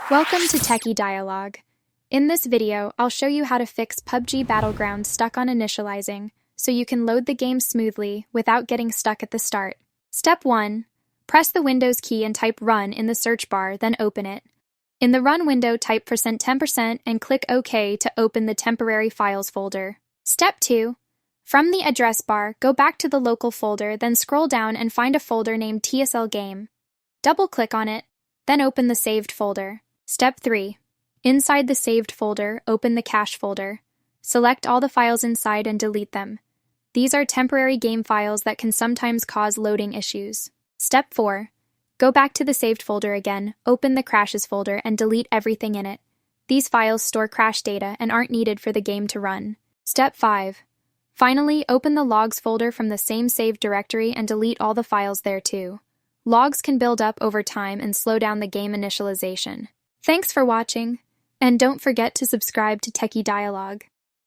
Welcome to Techie Dialogue. In this video, I'll show you how to fix PUBG Battlegrounds stuck on initializing, so you can load the game smoothly without getting stuck at the start. Step 1. Press the Windows key and type Run in the search bar, then open it. In the Run window, type %10% and click OK to open the temporary files folder. Step 2. From the address bar, go back to the local folder, then scroll down and find a folder named TSL Game. Double-click on it, then open the saved folder. Step 3. Inside the saved folder, open the cache folder. Select all the files inside and delete them. These are temporary game files that can sometimes cause loading issues. Step 4. Go back to the saved folder again, open the crashes folder, and delete everything in it. These files store crash data and aren't needed for the game to run. Step 5. Finally, open the logs folder from the same saved directory and delete all the files there too. Logs can build up over time and slow down the game initialization. Thanks for watching, and don't forget to subscribe to Techie Dialogue.